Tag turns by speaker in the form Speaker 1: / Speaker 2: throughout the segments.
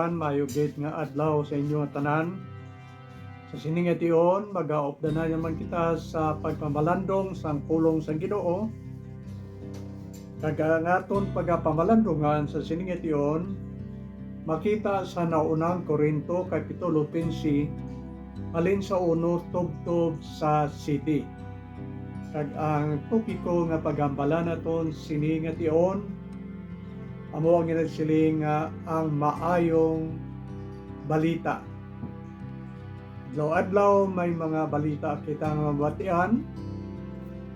Speaker 1: kaibigan, mayugit nga adlaw sa inyong tanan. Sa sining tion, mag-aopdanan naman kita sa pagpamalandong sang pulong sang Ginoo. Kagangaton pagpamalandongan sa sining tion, makita sa naunang Korinto Kapitulo 15, alin sa uno tubtob sa city. Kag ang topiko nga pagambalan naton sining tion, amo ang ginasiling ang maayong balita. Adlaw-adlaw may mga balita kita nga mabatian.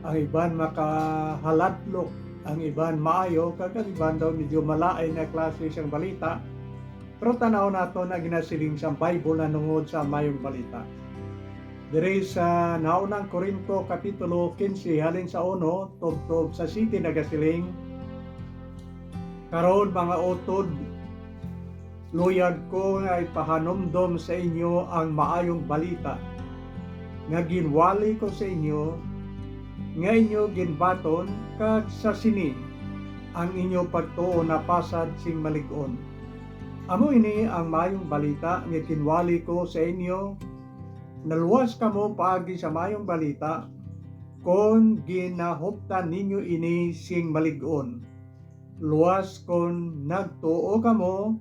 Speaker 1: Ang iban makahalatlok, ang iban maayo, kag ang iban daw medyo malaay na klase siyang balita. Pero tanaw nato na ginasiling sa Bible na nungod sa mayong balita. Diri sa naunang Korinto Kapitulo 15 halin sa 1 tubtob sa city nagasiling, karon mga utod, luyag ko nga ipahanumdom sa inyo ang maayong balita nga ginwali ko sa inyo, nga inyo ginbaton kag sa sini ang inyo pagtuo napasad sing malig-on. Amo ini ang maayong balita nga ginwali ko sa inyo, naluwas kamo paagi sa maayong balita kon ginahuptan ninyo ini sing malig-on. Luwas kon nagtuo kamo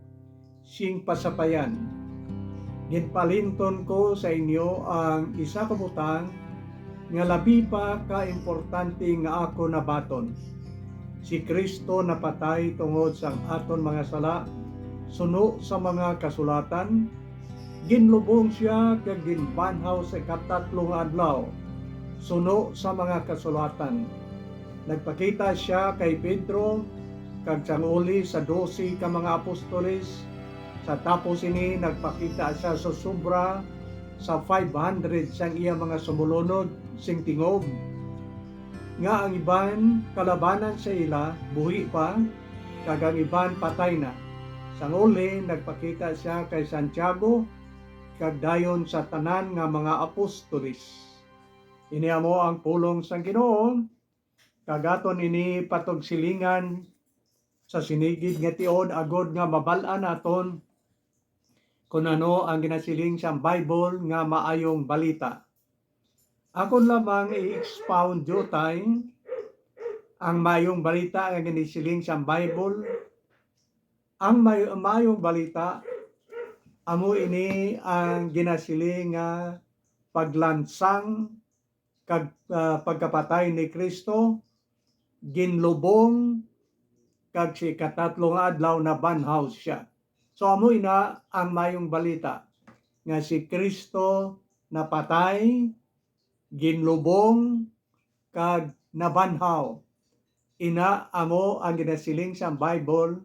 Speaker 1: sing pasapayan. Ginpalinton ko sa inyo ang isa ka butang nga labi pa ka-importante nga ako nabaton. Si Kristo napatay tungod sang aton mga sala, suno sa mga kasulatan. Ginlubong siya kag ginbanhaw sa ikatatlong adlaw, suno sa mga kasulatan. Nagpakita siya kay Pedro kag sanguli sa 12 ka mga apostoles. Sa tapos ini nagpakita siya sa sobra sa 500 sang iya mga sumulunod sing tingob, nga ang iban kalabanan sa ila buhi pa, kag ang iban patay na. Sanguli nagpakita siya kay Santiago kag dayon sa tanan nga mga apostoles. Ini amo ang pulong sang Ginoo. Kagaton ini patugsilingan sa sinigid nga tion agod nga mabal-an naton kung ano ang ginasiling sa Bible nga maayong balita. Akon lamang i-expound jotay ang maayong balita nga ginasiling sa Bible. Ang maayong balita amo ini ang ginasiling nga paglansang kag pagkapatay ni Kristo, ginlubong kag si katatlong adlaw na banhaw siya. So amo ina ang mayong balita nga si Kristo napatay, ginlubong kag nabanhaw. Ina amo ang ginasiling sa Bible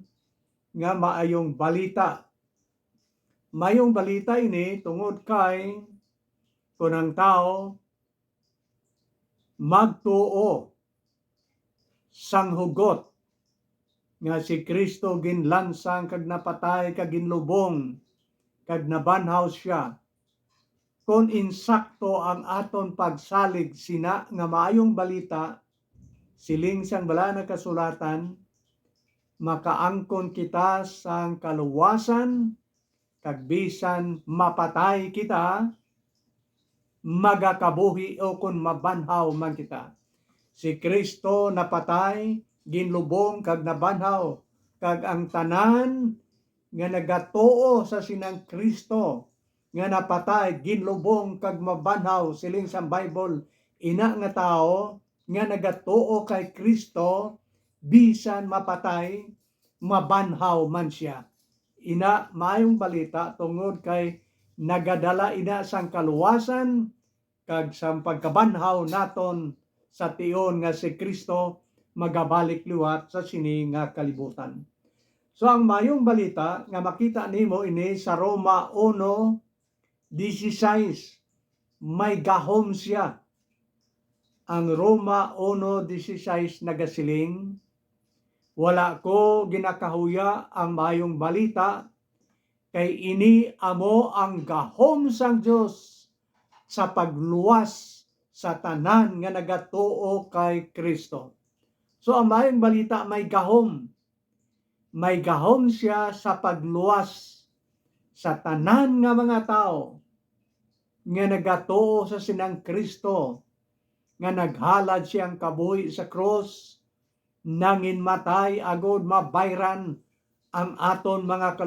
Speaker 1: nga maayong balita. Mayong balita ini tungod kay kung ang tao magtuo sang hugot nga si Kristo ginlansang kag napatay kag ginlubong kag nabanhaw siya. Kung insakto ang aton pagsalig sina nga maayong balita, siling sang bala na kasulatan, makaangkon kita sang kaluwasan kag bisan mapatay kita, magakabuhi o kun mabanhaw man kita. Si Kristo napatay, ginlubong kag nabanhaw, kag ang tanan nga nagatuo sa sinang Kristo nga napatay, ginlubong kag mabanhaw, siling sa Bible, ina nga tao nga nagatuo kay Kristo bisan mapatay, mabanhaw man siya. Ina maayong balita tungod kay nagadala ina sang kaluwasan kag sang pagkabanhaw naton sa tion nga si Kristo magabalik liwat sa sini nga kalibutan. So ang mayong balita nga makita nimo ini sa Roma 1:16, may gahom siya. Ang Roma 1:16 nagasiling, wala ko ginakahuya ang mayong balita, kay ini amo ang gahom sang Dios sa pagluwas sa tanan nga nagatuo kay Kristo. So ang mayong balita may gahom. May gahom siya sa pagluwas sa tanan nga mga tao nga nagatuo sa sinang Kristo nga naghalad siyang kabuhi sa cross nangin matay agod mabayran ang aton mga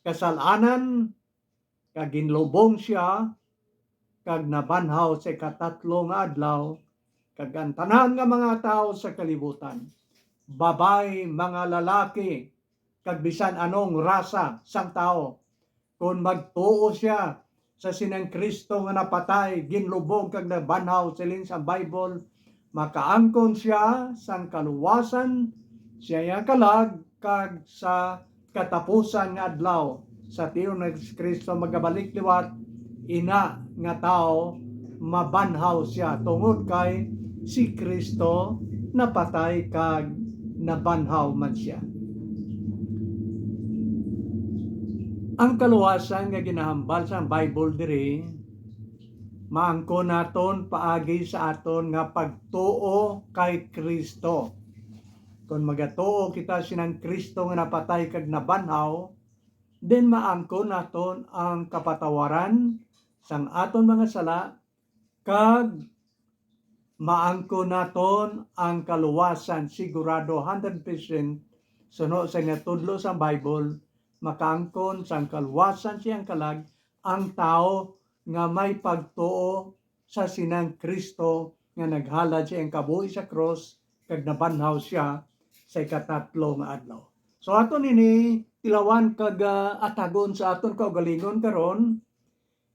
Speaker 1: kasalanan kag ginlubong siya kag nabanhaw sa ikatatlo nga adlaw kag ang tanan nga mga tao sa kalibutan, babay, mga lalaki kag bisan anong rasa sang tao, kung magtuo siya sa sinang Kristo nga napatay, ginlubong kag nabanhaw siling sa Bible, makaangkon siya sang kaluwasan, siya yang kalag kag sa katapusan nga adlaw sa tiyon ng Kristo magabalik liwat, ina nga tao mabanhaw siya tungod kay si Kristo napatay kag nabanhaw man siya. Ang kaluwasan nga ginahambal sa Bible diri, maangkon naton paagi sa aton nga pagtuo kay Kristo. Kung magatuo kita sinang Kristo nga napatay kag nabanhaw, then maangkon naton ang kapatawaran sang aton mga sala kag maangkon naton ang kaluwasan, sigurado 100% suno sa nga tudlo sa Bible, makaangkon sang kaluwasan siyang kalag ang tao nga may pagtuo sa sinang Kristo nga naghalad siyang kabuhi sa cross kag nabanhaw siya sa ikatatlo nga adlaw. So aton ini tilawan kag atagon sa aton kaugalingon karon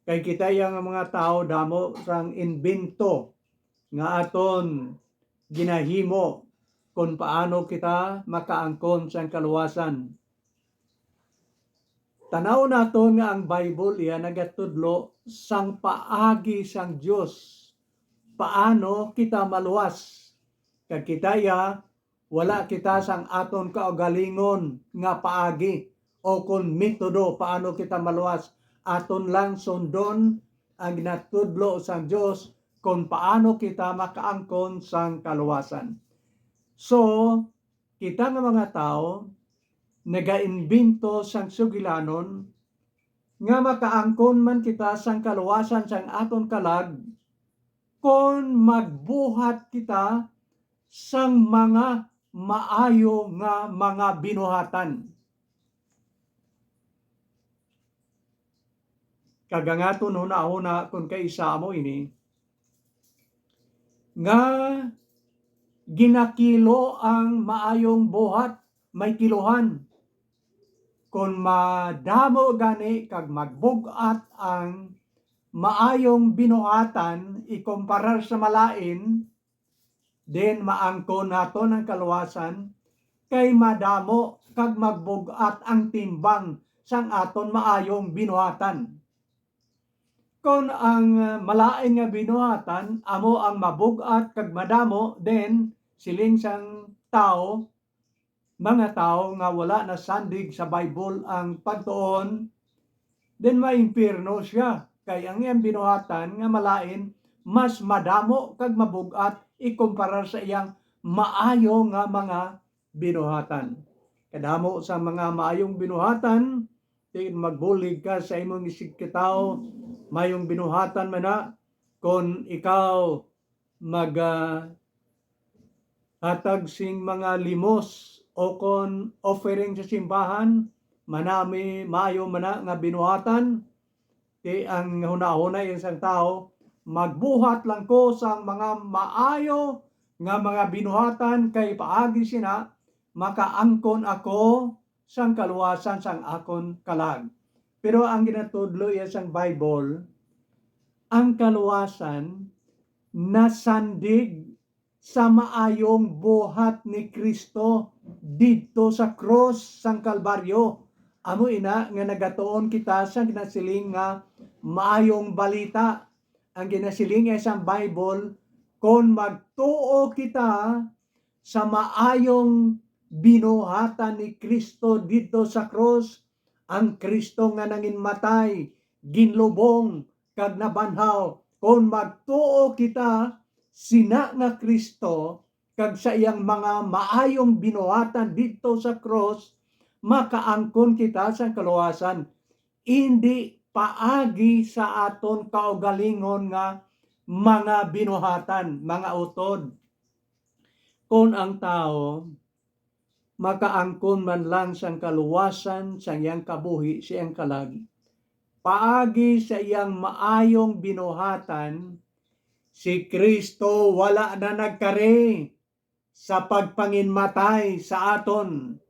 Speaker 1: kay kita yang mga tao damo sang invento nga aton ginahimo kung paano kita makaangkon sa kaluwasan. Tanaw naton nga ang Bible iya nagatudlo sang paagi sang Dios. Paano kita maluwas? Kag kita ya wala kita sang aton kaugalingon nga paagi o kung metodo paano kita maluwas. Aton lang sundon ang ginatudlo sang Dios kung paano kita makaangkon sang kaluwasan. So, kita nga mga tao nagaimbento sang sugilanon nga makaangkon man kita sang kaluwasan sang aton kalag kung magbuhat kita sang mga maayo nga mga binuhatan. Kagangaton huna-huna kung kaisa mo ini nga ginakilo ang maayong buhat, may kiluhan. Kung madamo gani kag magbugat ang maayong binuhatan ikumparar sa malain, then maangkon naton ang kaluwasan kay madamo kag magbugat ang timbang sang aton maayong binuhatan. Kung ang malain nga binuhatan amo ang mabugat kag madamo, then siling sang tao, mga tao nga wala na sandig sa Bible ang pagtuon, then maimpirno siya. Kay ang iyang binuhatan nga malain mas madamo kag mabugat ikumparar sa iyang maayo nga mga binuhatan. Kadamo sa mga maayong binuhatan, magbulig ka sa imong isig kitaw, mayong binuhatan man na, kung ikaw hatag sing mga limos o kung offering sa simbahan, manami mayo man na nga binuhatan, ang hunahuna yung isang tao, magbuhat lang ko sa mga maayo nga mga binuhatan kay paagi sina, makaangkon ako sang kaluwasan sang akon kalag. Pero ang ginatudlo iya sang Bible, ang kaluwasan nasandig sa maayong buhat ni Kristo didto sa cross sang Kalbaryo. Amo ina nga nagatuon kita sa ginasiling nga maayong balita. Ang ginasiling iya sang Bible, kung magtuo kita sa maayong binuhatan ni Kristo dito sa cross, ang Kristo nga nangin matay, ginlubong, kag nabanhaw. Kung magtuo kita sina nga Kristo, kag sa iyang mga maayong binuhatan dito sa cross, makaangkon kita sa kaluwasan. hindi paagi sa aton kaugalingon nga mga binuhatan, mga utod. Kung ang tao makaangkon man lang sang kaluwasan sa iyang kabuhi, siyang kalag, paagi sa iyang maayong binuhatan, si Kristo wala na nagkari sa pagpanginmatay sa aton.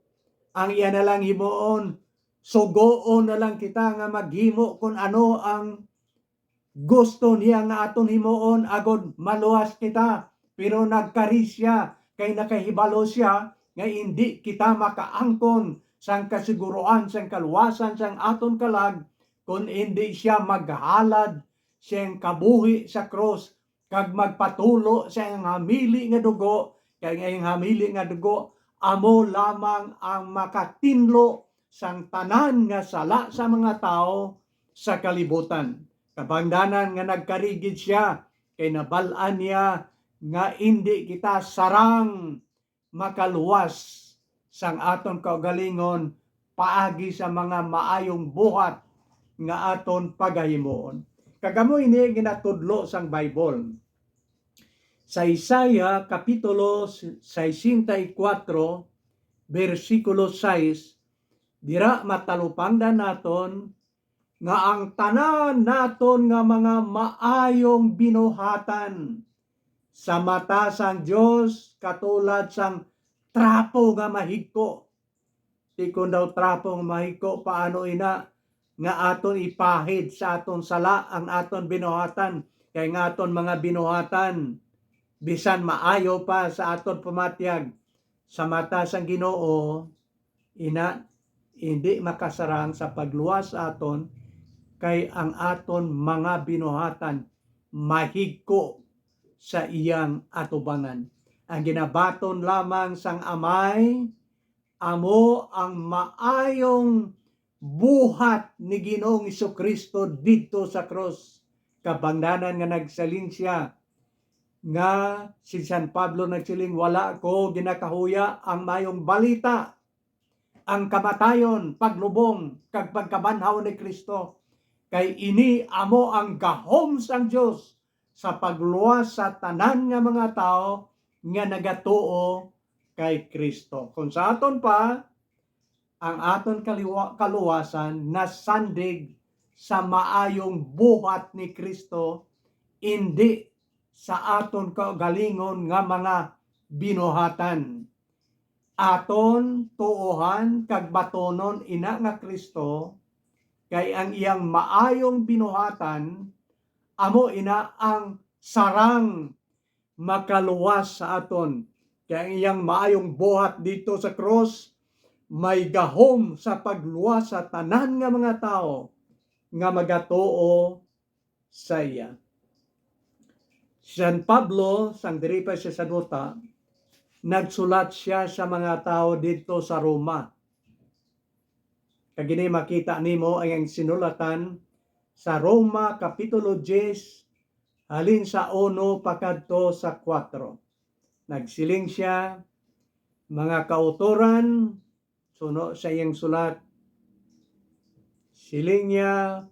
Speaker 1: Ang iya na lang himuon, sugoon na lang kita nga maghimo kung ano ang gusto niya nga aton himuon agod maluwas kita. Pero nagkari siya kay nakahibalo siya nga hindi kita makaangkon sang kasiguruan, sang kaluwasan, sang aton kalag kung hindi siya maghalad siyang kabuhi sa cross kag magpatulo sa iyang hamili nga dugo. Kay ngayong hamili nga dugo amo lamang ang makatinlo sang tanan nga sala sa mga tao sa kalibutan. Kabangdanan nga nagkarigid siya kay nabal-an niya nga hindi kita sarang makaluwas sang aton kaugalingon paagi sa mga maayong buhat nga aton pagahimuon. Kagamo ini ginatudlo sang Bible. Sa Isaiah kapitulo 64 versikulo 6 dira matalupangdan naton nga ang tanan naton nga mga maayong binuhatan sa mata sang Dios katulad sang trapo nga mahigko. Di kung daw trapo nga mahigko, paano ina nga aton ipahid sa aton sala ang aton binuhatan. Kay nga aton mga binuhatan, bisan maayo pa sa aton pamatyag sa mata sang Ginoo, ina hindi makasarang sa pagluwas aton kay ang aton mga binuhatan mahigko sa iyang atubangan. Ang ginabaton lamang sang Amay, amo ang maayong buhat ni Ginoong Jesucristo dito sa cross. Kabangdanan nga nagsaling siya nga si San Pablo nagsiling, wala ko ginakahuya ang mayong balita, ang kamatayon, paglubong, kag pagkabanhaw ni Kristo. Kay ini amo ang gahom sang Dios sa pagluwas sa tanan nga mga tao nga nagatuo kay Kristo. Kung sa aton pa, ang aton kaluwasan nasandig sa maayong buhat ni Kristo, hindi sa aton kaugalingon nga mga binuhatan. Aton tuohan kag batonon ina nga Kristo, kay ang iyang maayong binuhatan amo ina ang sarang makaluwas sa aton. Kaya ang iyang maayong buhat dito sa cross may gahom sa pagluwas sa tanan nga mga tao nga magatuo sa iya. San Pablo, sang diri pa siya sa nota, nagsulat siya sa mga tao dito sa Roma. Kagini makita nimo ang sinulatan sa Roma kapitulo 10 halin sa 1 pakadto sa 4. Nagsiling siya, mga kautoran, suno sa iyang sulat, siling niya,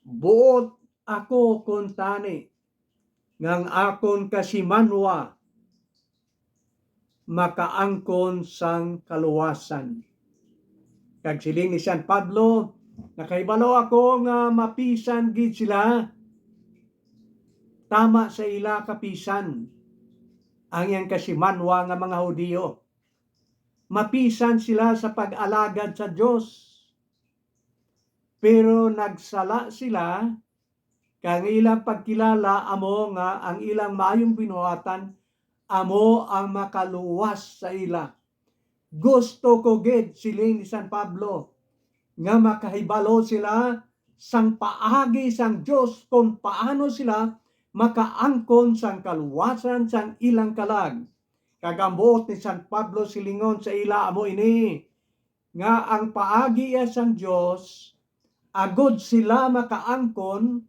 Speaker 1: buot ako kuntani ngang akon kasimanwa makaangkon sang kaluwasan. Kag siling ni San Pablo, nakaibalo ako nga mapisan gid sila, tama sa ila kapisan ang iyang kasimanwa nga mga Hudiyo. Mapisan sila sa pag-alagad sa Dios, pero nagsala sila kang ilang pagkilala amo nga ang ilang maayong binuhatan amo ang makaluwas sa ila. Gusto ko gid siling ni San Pablo nga makahibalo sila sang paagi sang Dios kung paano sila makaangkon sang kaluwasan sang ilang kalag. Kagambuot ni San Pablo silingon sa ila amo ini nga ang paagi sang Dios agud sila makaangkon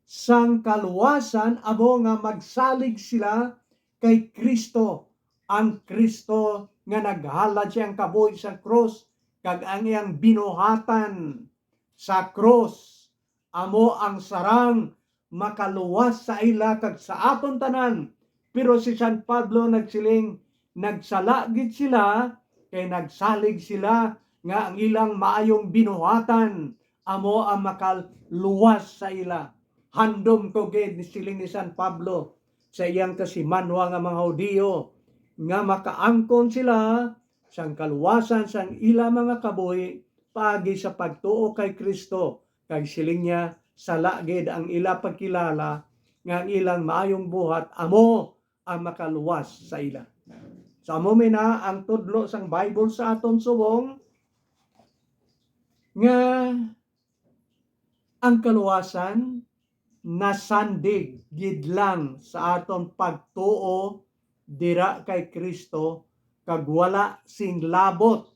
Speaker 1: sang kaluwasan amo nga magsalig sila kay Kristo, ang Kristo nga naghalad siyang kabuhi sa krus kag ang iyang binuhatan sa krus. Amo ang sarang makaluwas sa ila kag sa aton tanan. Pero si San Pablo nagsiling, nagsala gid sila kay nagsalig sila nga ang ilang maayong binuhatan amo ang makaluwas sa ila. Handom ko gid siling ni San Pablo sa iyang kasimanwa nga mga Hudiyo nga makaangkon sila sang kaluwasan sang ila mga kabuhi paagi sa pagtuo kay Kristo. Kag siling niya, sala gid ang ila pagkilala nga ang ilang maayong buhat amo ang makaluwas sa ila. So amo na ang tudlo sang Bible sa aton subong nga ang kaluwasan nasandig gid lang sa aton pagtuo dira kay Kristo kag wala sing labot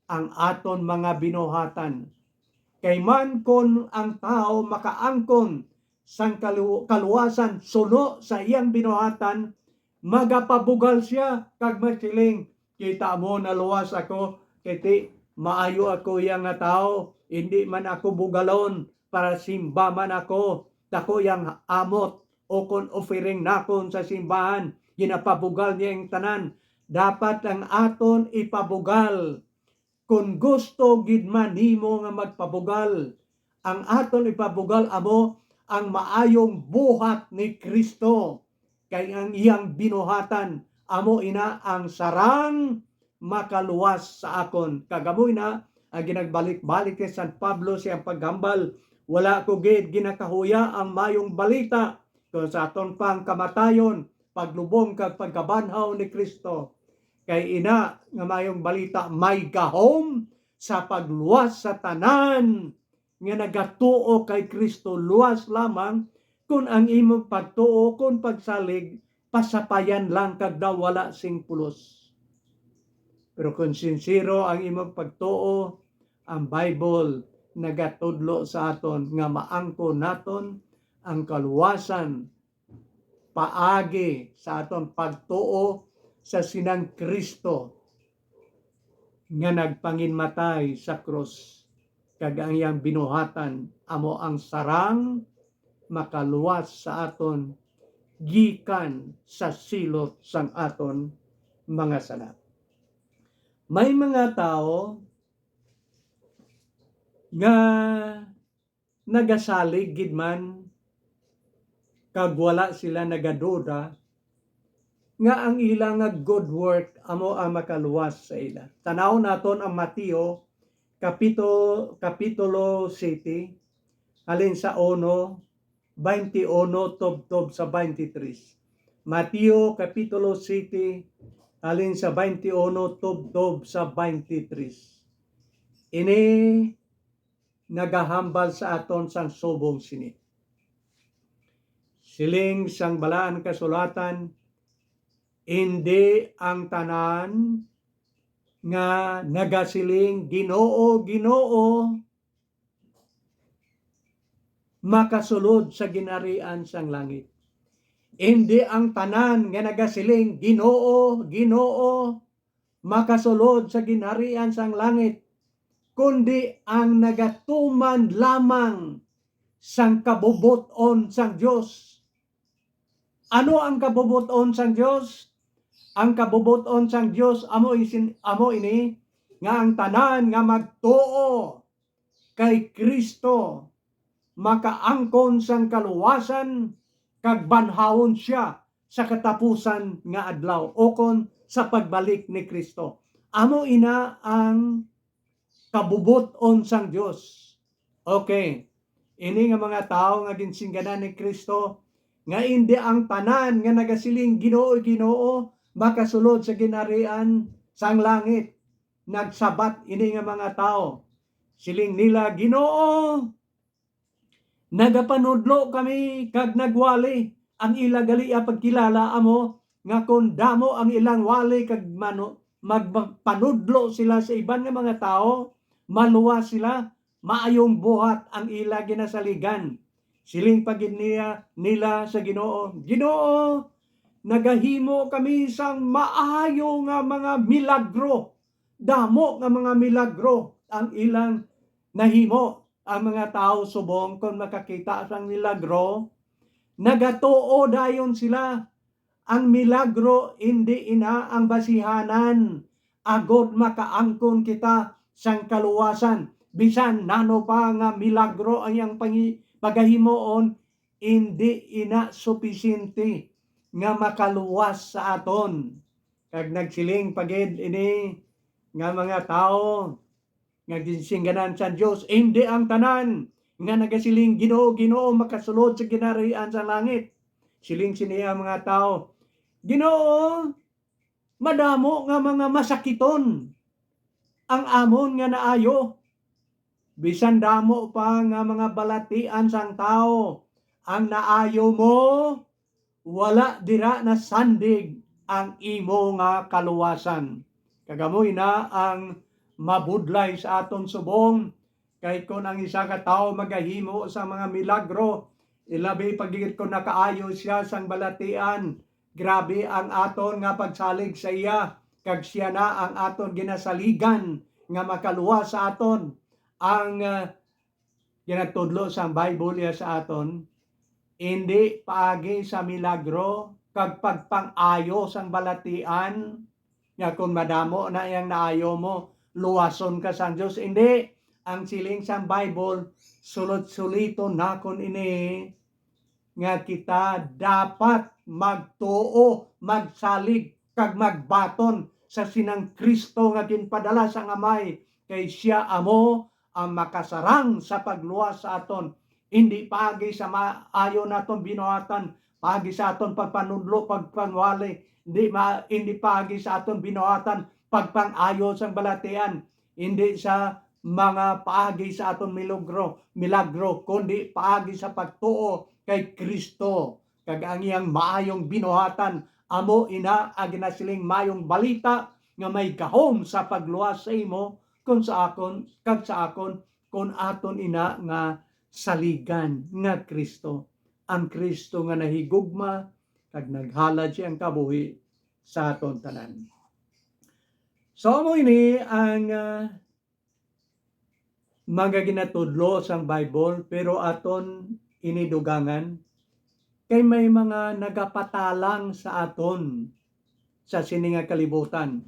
Speaker 1: ang aton mga binuhatan. Kay man kon ang tao makaangkon sang kaluwasan suno sa iyang binuhatan, magapabugal siya kag magsiling, kita mo naluwas ako, kiti maayo ako yang nga tao, hindi man ako bugalon para simba man ako, dako yang amot o kon offering nakon sa simbahan, ginapabugal niya ang tanan. Dapat ang aton ipabugal. Kung gusto gid man nimo nga magpabugal, ang aton ipabugal amo ang maayong buhat ni Kristo. Kay ang iyang binuhatan amo ina ang sarang makaluwas sa akon. Kagamoy na ang ginagbalik-balik ni San Pablo siyang paghambal, wala ko gid ginakahuya ang mayong balita kung sa aton pang kamatayon, paglubong kag pagkabanhaw ni Kristo. Kay ina nga mayong balita may gahom sa pagluwas sa tanan nga nagatuo kay Kristo. Luwas lamang kung ang imong pagtuo kung pagsalig pasapayan lang kag daw wala sing pulos. Pero kung sincero ang imong pagtuo, ang Bible nagatudlo sa aton nga maangko naton ang kaluwasan paagi sa aton pagtuo sa sinang Kristo nga nagpanginmatay sa krus kag ang iyang binuhatan amo ang sarang makaluwas sa aton gikan sa silot sang aton mga sala. May mga tao nga nagasalig gid man kag wala sila nagaduda nga ang ilang good work amo ang makaluwas sa ila. Tanaw naton ang Mateo kapitulo 7 alin sa 1:21 tubtob sa 23. Mateo kapitulo 7 alin sa 21 tubtob sa 23. Ini nagahambal sa aton sang subong sini. Siling sang balaan kasulatan, hindi ang tanan nga nagasiling Ginoo, Ginoo makasulod sa ginarian sang langit. Hindi ang tanan nga nagasiling Ginoo, Ginoo makasulod sa ginarian sang langit, kundi ang nagatuman lamang sang kabubuton sang Dios. Ano ang kabubuton sang Dios? Ang kabubuton sang Dios amo ini nga ang tanan nga magtuo kay Kristo makaangkon sang kaluwasan kag banhawon siya sa katapusan nga adlaw o kon sa pagbalik ni Kristo. Amo ina ang kabubuton sang Dios. Okay. Ini nga mga tao nga ginsingganan ni Kristo nga hindi ang tanan nga nagasiling Ginoo, Ginoo makasulod sa ginarian sang langit. Nagsabat ini nga mga tao. Siling nila, Ginoo, nagapanudlo kami kag nagwali. Ang ila gali pagkilala amo nga kung damo ang ilang wali kag magpanudlo sila sa iban nga mga tao, maluwas sila, maayong buhat ang ila ginasaligan. Siling pagid nila sa Ginoo, Ginoo, nagahimo kami sang maayo nga mga milagro. Damo nga mga milagro ang ilang nahimo. ang mga tao subong kung makakita sang milagro, nagatuo dayon sila. Ang milagro hindi ina ang basihanan agod makaangkon kita sang kaluwasan. Bisan nano pa nga milagro ang iyang pagahimoon, hindi ina supisente nga makaluwas sa aton. Kag nagsiling pagid ini nga mga tao nga ginsingganan sa Dios, hindi ang tanan nga nagasiling Ginoo, Ginoo makasulod sa ginarian sa langit. Siling siniya mga tao, Ginoo, madamo nga mga masakiton ang amon nga naayo. Bisan damo pa nga mga balatian sang tao, ang naayo mo, wala dira na sandig ang imo nga kaluwasan. Kagamoy na ang mabudlay sa aton subong, kay kun ang isa ka tawo magahimo sa mga milagro, ilabi pagigit ko nakaayo siya sang balatian, grabe ang aton nga pagsalig sa iya, kag siya na ang aton ginasaligan nga makaluwas sa aton. Ang ginatudlo sa Bible sa aton, hindi paagi sa milagro kag pagpang-ayo sang balatian nga kung madamo na yang naayo mo, luwason ka sa Dios. Hindi, ang siling sang Bible, sulot-sulito na kon ini nga kita dapat magtuo, magsalig, kag magbaton sa sinang Kristo nga ginpadala sa amay, kay siya amo ang makasarang sa pagluwas sa aton. Hindi paagi sa maayo naton binuhatan, paagi sa aton pagpanudlo, pagpangwali, hindi paagi sa aton binuhatan, pagpangayo sang balatian, hindi sa mga paagi sa aton milagro, kundi paagi sa pagtuo kay Kristo. Kag ang iyang maayong binuhatan, amo ina ang ginasiling mayong balita nga may gahom sa pagluwas sa imo, kung sa akon, kag sa akon, kung aton ina nga saligan nga Kristo. Ang Kristo nga nahigugma, kag naghalad siyang kabuhi sa aton tanan. So mo ini ang mga ginatudlo sang Bible, pero aton inidugangan kay may mga nagapatalang sa aton sa sininga kalibutan.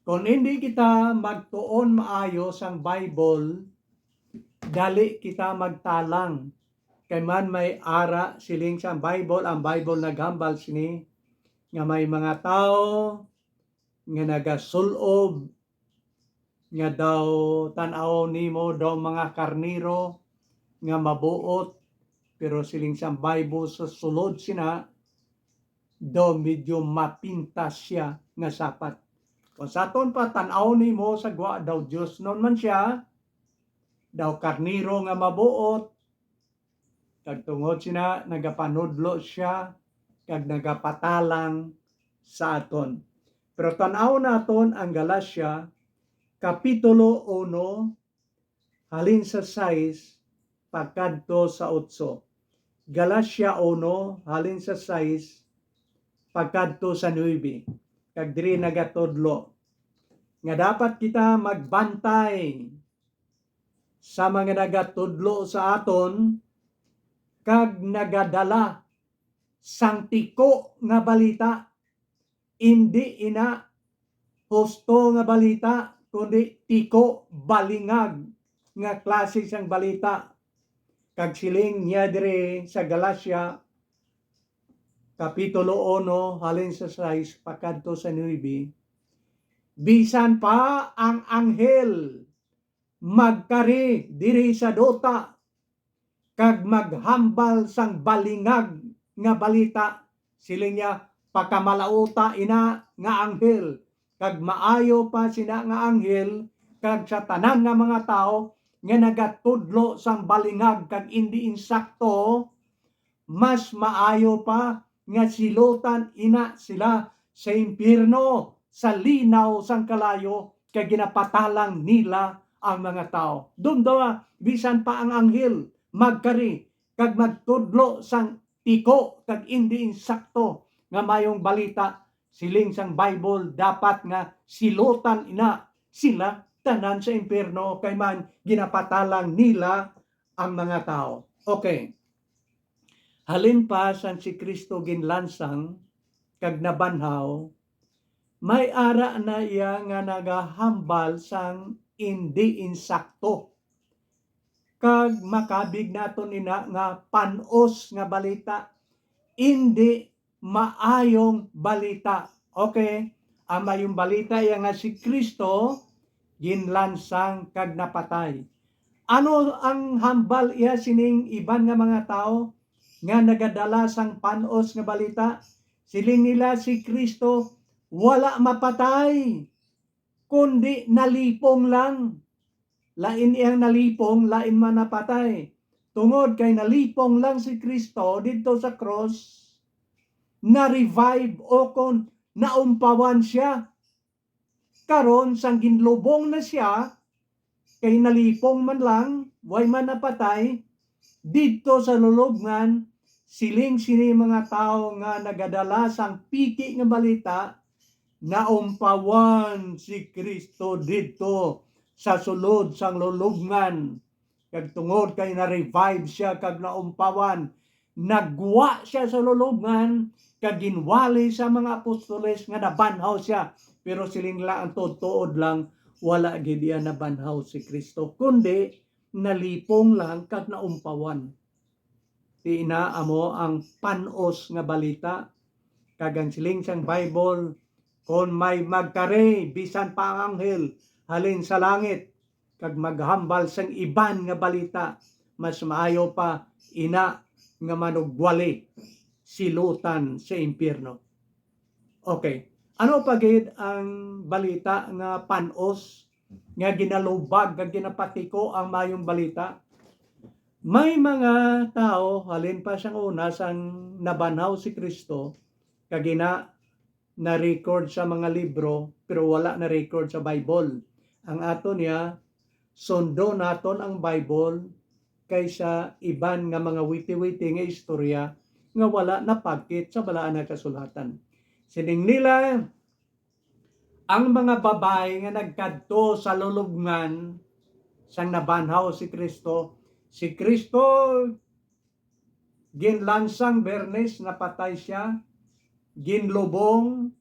Speaker 1: Kung hindi kita magtuon maayo sang Bible, dali kita magtalang. Kay man may ara siling sa Bible, ang Bible naghambal sini nga may mga tao nga nagasulob nga daw tan-aw nimo daw mga karniro nga mabuot, pero siling sa Bible sa sulod sina daw medyo mapintas siya nga sapat. Kung sa aton pa tan-aw nimo sa gwa daw Dios non man siya, daw karniro nga mabuot, kag tungod sina nagapanudlo siya kag nagapatalang sa aton. Pero tan-aw naton ang Galacia kapitulo 1 halin sa 6 pagkadto sa 8. Galacia 1 halin sa 6 pagkadto sa 9. Kag diri nagatudlo nga dapat kita magbantay sa mga nagatudlo sa aton kag nagadala sang tiko nga balita, hindi ina husto nga balita, kundi tiko balingag nga klase sang balita. Kag siling niya dire sa Galacia kapitulo 1 halin sa 6 pagkadto sa 9, bisan pa ang anghel magkari diri sa dota kag maghambal sang balingag nga balita, siling niya pakamalauta ina nga anghel, kag maayo pa sina nga anghel kag sa tanan nga mga tao nga nagatudlo sang balingag kag hindi insakto, mas maayo pa nga silutan ina sila sa impierno sa linaw sang kalayo kag ginapatalang nila ang mga tao. Doon daw bisan pa ang anghel magkari kag magtudlo sang tiko kag hindi insakto nga mayong balita, siling sang Bible dapat nga silutan ina sila tanan sa impierno, kay man ginapatalang nila ang mga tao. Okay. Halin pa sang si Kristo ginlansang kag nabanhaw, may ara na iya nga nagahambal sang hindi insakto. Kag makabig naton ina nga panos nga balita, hindi maayong balita. Okay? Ang mayong balita iya nga si Kristo ginlansang kag napatay. Ano ang hambal iya sining iban nga mga tao nga nagadala sang panos nga balita? Siling nila si Kristo wala mapatay, kundi nalipong lang. Lain iyang nalipong, lain man napatay. Tungod kay nalipong lang si Kristo dito sa cross, na-revive o kon naumpawan siya. Karon sang ginlubong na siya, kay nalipong man lang, way man napatay, dito sa lulubngan, siling sini mga tao nga nagadala sang piki nga balita, naumpawan si Kristo dito sa sulod sang lulubngan. Kag tungod kay na-revive siya kag naumpawan, nagwa siya sa lulubngan, kag ginwali sa mga apostoles nga nabanhaw siya. Pero siling lang ang tuod lang, wala gid iya nabanhaw si Kristo, kundi nalipong lang kag naumpawan. Ina amo ang panos nga balita, kag ang siling sang Bible, kon may magkare bisan pa ang anghel halin sa langit kag maghambal sang iban nga balita, mas maayo pa ina nga manugwali silutan sa impyerno. Okay. Ano pa gid ang balita nga panos nga ginalubag kag ginapatiko ang mayong balita? May mga tao halin pa sang una sang nabanhaw si Kristo kag na-record sa mga libro pero wala na record sa Bible. Ang ato niya, sundo naton ang Bible kaysa iban nga mga witi-witi nga istorya nga wala napagkit sa balaan nga kasulatan. Sining nila ang mga babae nga nagkadto sa lulubngan sang nabanhaw si Kristo. Si Kristo ginlansang Bernes, napatay siya, ginlubong,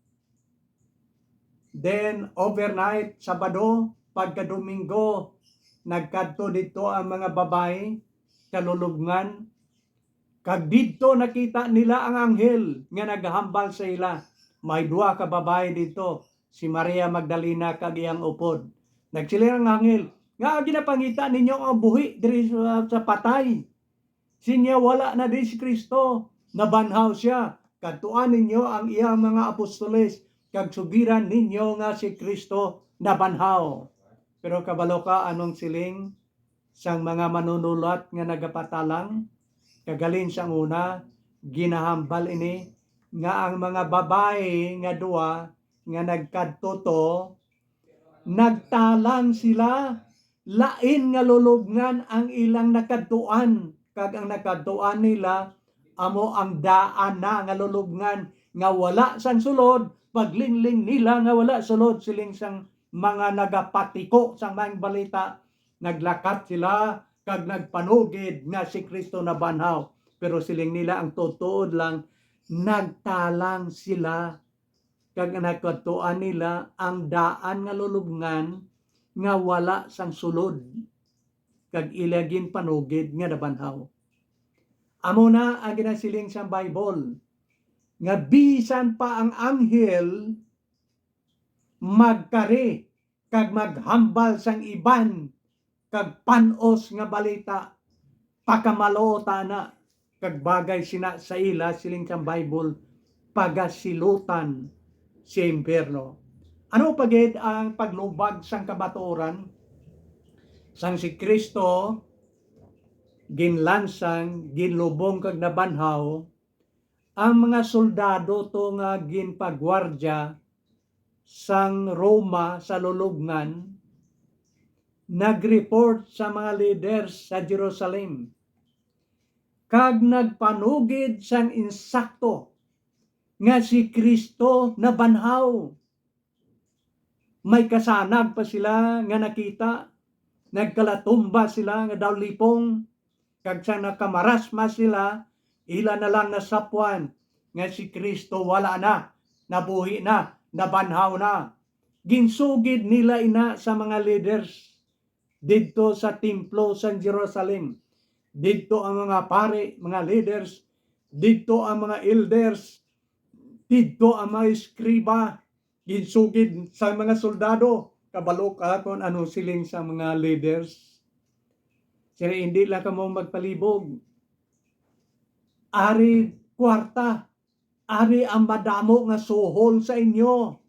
Speaker 1: then overnight, Sabado, pagka Domingo, nagkadto dito ang mga babae sa lulubngan. Kag dito nakita nila ang anghel nga naghambal sa ila. May duha ka babae dito, si Maria Magdalena kag iyang upod. Nagsiling ang anghel, nga ginapangita ninyo ang buhi diri sa patay. Sinya wala na di si Kristo, nabanhaw siya. Kadtuan ninyo ang iyang mga apostoles, kag sugiran ninyo nga si Kristo nabanhaw. Pero kabalo ka anong siling sang mga manunulat nga nagapatalang, kagalin sang una, ginahambal ini nga ang mga babae nga duwa nga nagkadto nagtalang sila, lain nga lulubngan ang ilang nakadtuan, kag ang nakadtuan nila amo ang daan na nga lulubngan nga wala sang sulod, paglingling nila nga wala sulod, siling sang mga nagapatiko sang mga balita, naglakat sila kag nagpanugid nga si Kristo nabanhaw. Pero siling nila ang tutuod lang, nagtalang sila kag nakadtuan nila ang daan nga lulubngan nga wala sang sulod, kag ilagin panugid nga nabanhaw. Amo na ang ginasiling sa Bible nga bisan pa ang anghel magkari kag maghambal sang iban kag panos nga balita, pakamalota na kag bagay sina sa ila siling sa Bible, pagasilutan si impyerno. Ano pagid ang paglubag sang kabatuoran sang si Kristo ginlansang, ginlubong kag nabanhaw, ang mga soldado to nga ginpagwardya sang Roma sa lulubngan, nag-report sa mga leaders sa Jerusalem kag nagpanugid sang insakto nga si Kristo nabanhaw. May kasanag pa sila nga nakita, nagkalatumba sila nga daw lipong, Kag sa nakamarasmas sila, ila na lang nasapwan nga si Kristo wala na, nabuhi na, nabanhaw na. Ginsugid nila ina sa mga leaders didto sa templo sa Jerusalem. Didto ang mga pare, mga leaders, didto ang mga elders, didto ang mga eskriba, ginsugid sa mga soldado. Kabalo ka kung ano siling sa mga leaders. Sila hindi lang ka mo magpalibog. Ari kwarta, ari ang madamo nga suhol sa inyo.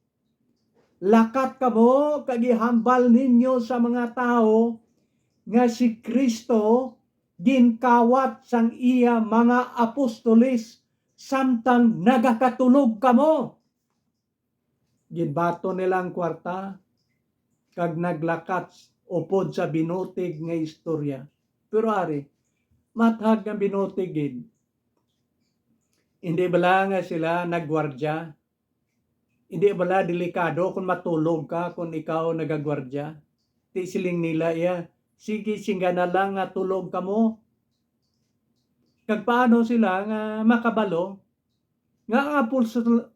Speaker 1: Lakat kamo kagihambal ninyo sa mga tao nga si Kristo ginkawat sang iya mga apostolis samtang nagakatulog kamo. Ginbato nilang kwarta kag naglakat upod sa binutig nga istorya. Pero ari, mathag nga binutigid. Hindi bala nga sila nagwardya? Hindi bala delikado kung matulog ka kung ikaw nagagwardya? Ti siling nila iya, sige singa na lang nga tulog ka mo. Kag paano sila nga makabalo? Nga ang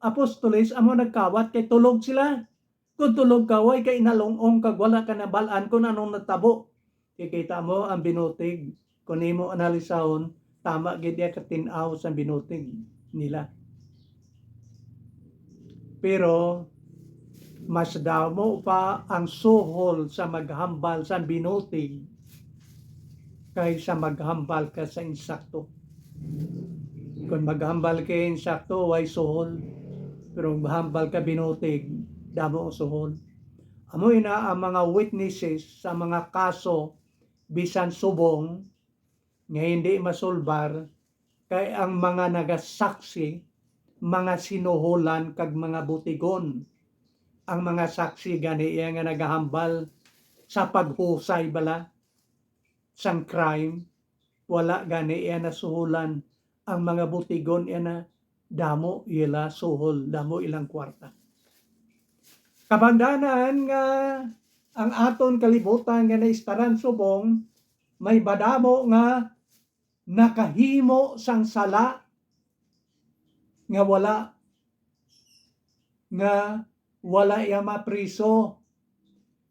Speaker 1: apostoles amo nagkawat kay tulog sila. Kung tulog ka, way kay inalongong kag wala ka nabalaan kung anong natabo. Kikita mo ang binutig. Kung imo analisahon, tama gid ya katinaw sa binutig nila. Pero mas damo pa ang suhol sa maghambal sa binutig kaysa maghambal ka sa insakto. Kung maghambal ka insakto, way suhol. Pero maghambal ka binutig, damo ang suhol. Amo ina ang mga witnesses sa mga kaso bisan subong nga hindi masulbar kay ang mga nagasaksi, mga sinuhulan kag mga butigon. Ang mga saksi gani iya nga nagahambal sa paghusay bala sang crime, wala gani iya nasuhulan. Ang mga butigon iya na damo ila suhol, damo ilang kwarta. Kabangdanan nga ang aton kalibutan nga naistaran subong, may badamo nga nakahimo sang sala nga wala iya mapriso.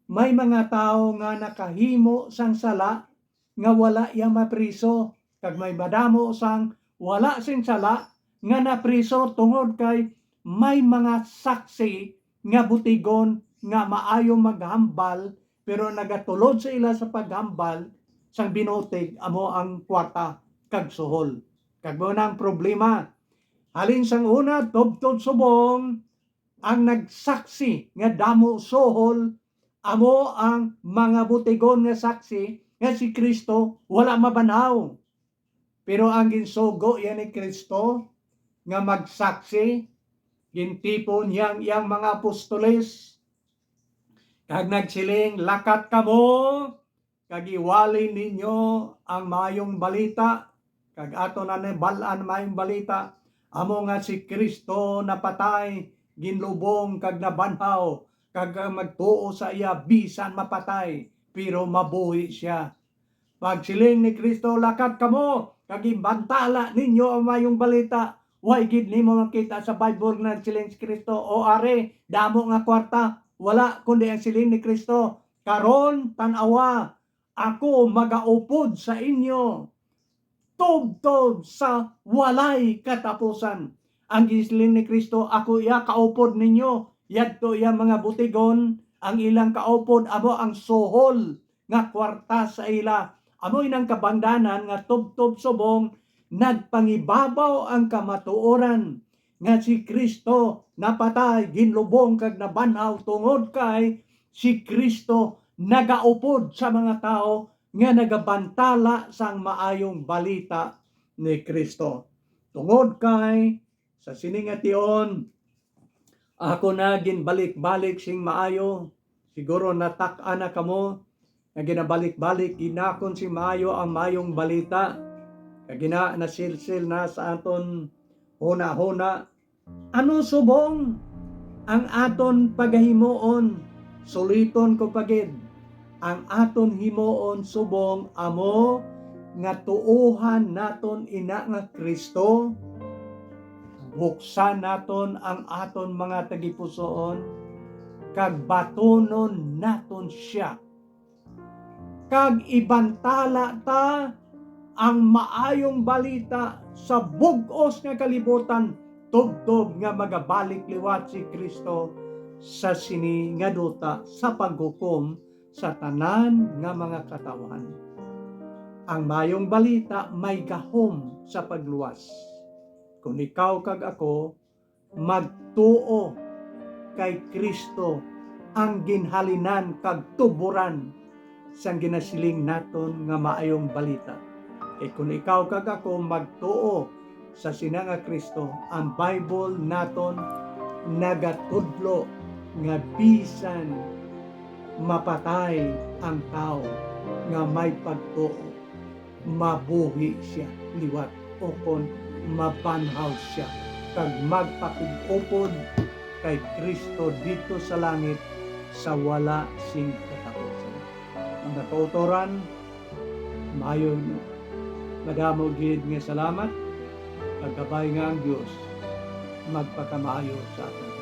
Speaker 1: May mga tao nga nakahimo sang sala nga wala iya mapriso. Kag may badamo sang wala sing sala nga napriso tungod kay may mga saksi nga butigon nga maayo maghambal pero nagatulod sa ila sa paghambal sang binutig amo ang kwarta kag suhol. Kag mo na ang problema. Halin sang una, tubtod subong, ang nagsaksi nga damo suhol, amo ang mga butigon nga saksi nga si Kristo wala mabanhaw. Pero ang ginsugo yan ni Kristo nga magsaksi, gintipon iyang mga apostoles, kag nagsiling, lakat kamo, kag iwali ninyo ang mayong balita, kag ato na balaan mayong balita, amo nga si Kristo napatay, ginlubong kag nabanhaw, kag magtuo sa iya bisan mapatay, pero mabuhi siya. Pagsiling ni Kristo, lakat kamo, kag ibantala ninyo ang mayong balita. Way gid nimo makita sa Bible na siling si Kristo, o are, damo nga kwarta, wala kundi ang siling ni Kristo. Karon tan-awa, ako magaupod sa inyo, tubtob sa walay katapusan. Ang siling ni Kristo, ako iya kaupod ninyo, yadto iya mga butigon, ang ilang kaupod, amo ang suhol nga kwarta sa ila. Amo inang kabangdanan nga tubtob subong, nagpangibabaw ang kamatuoran nga si Kristo napatay, ginlubong kag nabanhaw tungod kay si Kristo nagaupod sa mga tao nga nagabantala sang maayong balita ni Kristo. Tungod kay sa siningation, ako na ginbalik-balik sing maayo, siguro natak-an na kamo nga ginabalik-balik ginakon si maayo ang mayong balita. Kagina nasilsil na sa aton huna-huna. Ano subong ang aton pagahimuon? Suliton ko pagid. Ang aton himuon subong amo nga tuuhan naton ina nga Kristo, buksan naton ang aton mga tagipusoon, kag batonon naton siya. Kag ibantala ta ang maayong balita sa bug-os nga kalibutan, tubtob nga magabalik liwat si Kristo sa sini nga duta sa paghukom sa tanan nga mga katawan. Ang mayong balita may gahom sa pagluwas. Kung ikaw kag ako magtuo kay Kristo, ang ginhalinan kag tuburan sang ginasiling naton nga maayong balita. Kay kung ikaw kag ako magtuo sa sinanga Kristo, ang Bible naton nagatudlo nga bisan mapatay ang tao nga may pagtuo, mabuhi siya liwat o kon mapanhaw siya kag magpakig-upod kay Kristo dito sa langit sa wala sing katapusan. Ang natuturan, mayon madamo gid nga salamat, kagabay nga ang Dios magpakamaayo sa aton.